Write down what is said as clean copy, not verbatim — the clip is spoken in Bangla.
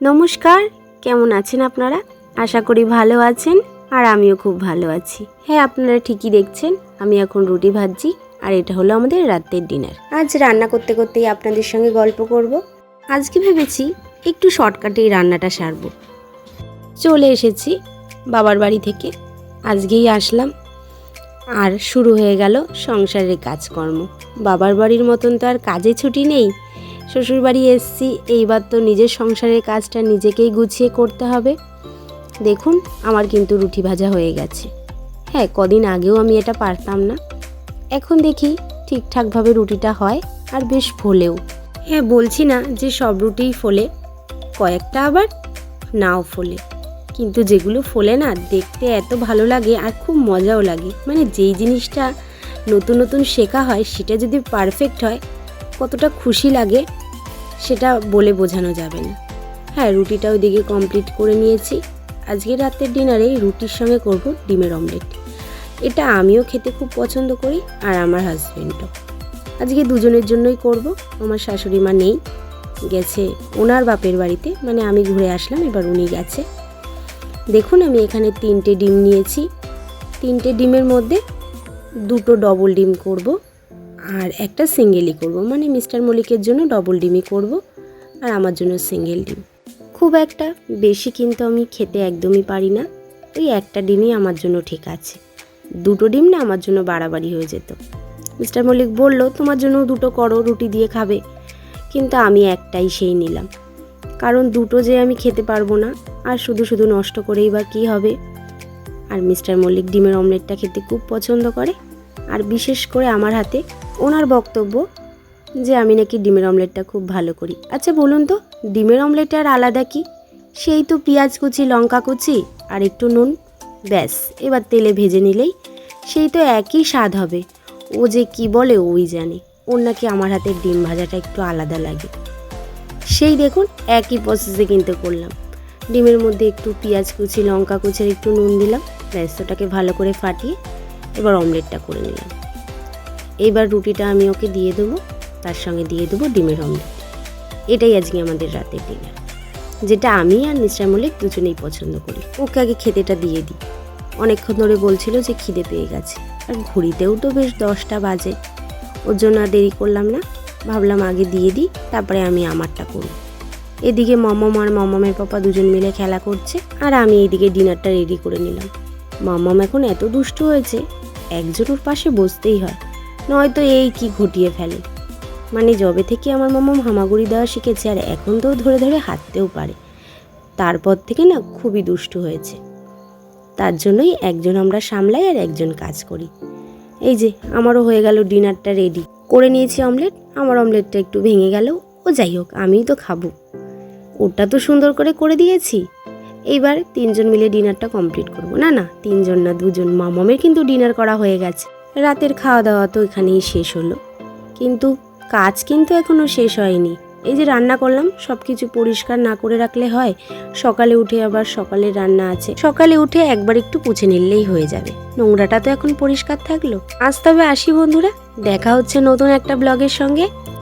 নমস্কার, কেমন আছেন আপনারা? আশা করি ভালো আছেন আর আমিও খুব ভালো আছি। হ্যাঁ, আপনারা ঠিকই দেখছেন, আমি এখন রুটি ভাজছি আর এটা হলো আমাদের রাতের ডিনার। আজ রান্না করতে করতেই আপনাদের সঙ্গে গল্প করব। আজকে ভেবেছি একটু শর্টকাটেই রান্নাটা সারবো। চলে এসেছি বাবার বাড়ি থেকে, আজকেই আসলাম আর শুরু হয়ে গেল সংসারের কাজকর্ম। বাবার বাড়ির মতন তো আর কাজে ছুটি নেই। শ্বশুরবাড়ি এসছি, এইবার তো নিজের সংসারের কাজটা নিজেকেই গুছিয়ে করতে হবে। দেখুন, আমার কিন্তু রুটি ভাজা হয়ে গেছে। হ্যাঁ, কদিন আগেও আমি এটা পারতাম না, এখন দেখি ঠিকঠাকভাবে রুটিটা হয় আর বেশ ফোলেও। হ্যাঁ, বলছি না যে সব রুটিই ফোলে, কয়েকটা আবার নাও ফোলে, কিন্তু যেগুলো ফোলে না, দেখতে এত ভালো লাগে আর খুব মজাও লাগে। মানে যেই জিনিসটা নতুন নতুন শেখা হয় সেটা যদি পারফেক্ট হয়, কতটা খুশি লাগে সেটা বলে বোঝানো যাবে না। হ্যাঁ, রুটিটা ওইদিকে কমপ্লিট করে নিয়েছি। আজকে রাতের ডিনারে রুটির সঙ্গে করব ডিমের অমলেট। এটা আমিও খেতে খুব পছন্দ করি আর আমার হাজব্যান্ডও। আজকে দুজনের জন্যই করব। আমার শাশুড়ি মা নেই, গেছে ওনার বাপের বাড়িতে, মানে আমি ঘুরে আসলাম, এবার উনি গেছে। দেখুন, আমি এখানে 3টে ডিম নিয়েছি। 3টে ডিমের মধ্যে 2টো ডবল ডিম করব আর একটা সিঙ্গেলই করব। মানে মিস্টার মল্লিকের জন্য ডবল ডিমই করব আর আমার জন্য সিঙ্গেল ডিম। খুব একটা বেশি কিন্তু আমি খেতে একদমই পারি না, ওই একটা ডিমই আমার জন্য ঠিক আছে। 2টো ডিম না আমার জন্য বাড়াবাড়ি হয়ে যেত। মিস্টার মল্লিক বলল, তোমার জন্য 2টো করো, রুটি দিয়ে খাবে, কিন্তু আমি একটাই সেই নিলাম, কারণ 2টো যে আমি খেতে পারবো না আর শুধু শুধু নষ্ট করেই বা কী হবে। আর মিস্টার মল্লিক ডিমের অমলেটটা খেতে খুব পছন্দ করে, আর বিশেষ করে আমার হাতে ওনার বক্তব্য যে আমি নাকি ডিমের অমলেটটা খুব ভালো করি। আচ্ছা বলুন তো, ডিমের অমলেটে আর আলাদা কি? সেই তো পেঁয়াজ কুচি, লঙ্কা কুচি আর একটু নুন, ব্যাস, এবার তেলে ভেজে নিলেই সেই তো একই স্বাদ হবে। ও যে কি বলে ওই জানে, ওর নাকি আমার হাতের ডিম ভাজাটা একটু আলাদা লাগে। সেই দেখুন, একই প্রসেসে কিন্তু করলাম। ডিমের মধ্যে একটু পেঁয়াজ কুচি, লঙ্কা কুচি আর একটু নুন দিলাম, ব্যাস, ওটাকে ভালো করে ফাটিয়ে এবার অমলেটটা করে নিলাম। এইবার রুটিটা আমি ওকে দিয়ে দেবো, তার সঙ্গে দিয়ে দেবো ডিমের অমলেট। এটাই আজকে আমাদের রাতের ডিনার, যেটা আমি আর মিস্টার মল্লিক দুজনেই পছন্দ করি। ওকে আগে খেতেটা দিয়ে দিই। অনেকক্ষণ ধরে বলছিল যে খিদে পেয়ে গেছে, আর ঘড়িতেও তো বেশ 10টা বাজে। ওর জন্য আর দেরি করলাম না, ভাবলাম আগে দিয়ে দিই, তারপরে আমি আমারটা করব। এদিকে মামাম আর মামামের পাপা দুজন মিলে খেলা করছে আর আমি এইদিকে ডিনারটা রেডি করে নিলাম। মামাম এখন এত দুষ্ট হয়েছে, একজন ওর পাশে বসতেই হয়, নয়তো এই কি ঘটিয়ে ফেলে। মানে যবে থেকে আমার মামাম হামাগুড়ি দেওয়া শিখেছে আর এখন তো ধরে ধরে হাঁটতেও পারে, তারপর থেকে না খুবই দুষ্টু হয়েছে। তার জন্যই একজন আমরা সামলাই আর একজন কাজ করি। এই যে আমারও হয়ে গেল ডিনারটা রেডি করে নিয়েছি অমলেট। আমার অমলেটটা একটু ভেঙে গেল, ও যাই হোক, আমিই তো খাবো, ওটা তো সুন্দর করে করে দিয়েছি। এইবার 3জন মিলে ডিনারটা কমপ্লিট করব। না না, 3জন না, 2জন। মামামের কিন্তু ডিনার করা হয়ে গেছে, রাতের খাওয়া দাওয়া তো এখানেই শেষ হলো, কিন্তু কাজ কিন্তু এখনও শেষ হয়নি। এই যে রান্না করলাম, সব কিছু পরিষ্কার না করে রাখলে হয়? সকালে উঠে আবার সকালের রান্না আছে, সকালে উঠে একবার একটু পুছে নিলেই হয়ে যাবে, নোংরাটা তো এখন পরিষ্কার থাকলো। আজ তবে আসি বন্ধুরা, দেখা হচ্ছে নতুন একটা ব্লগের সঙ্গে।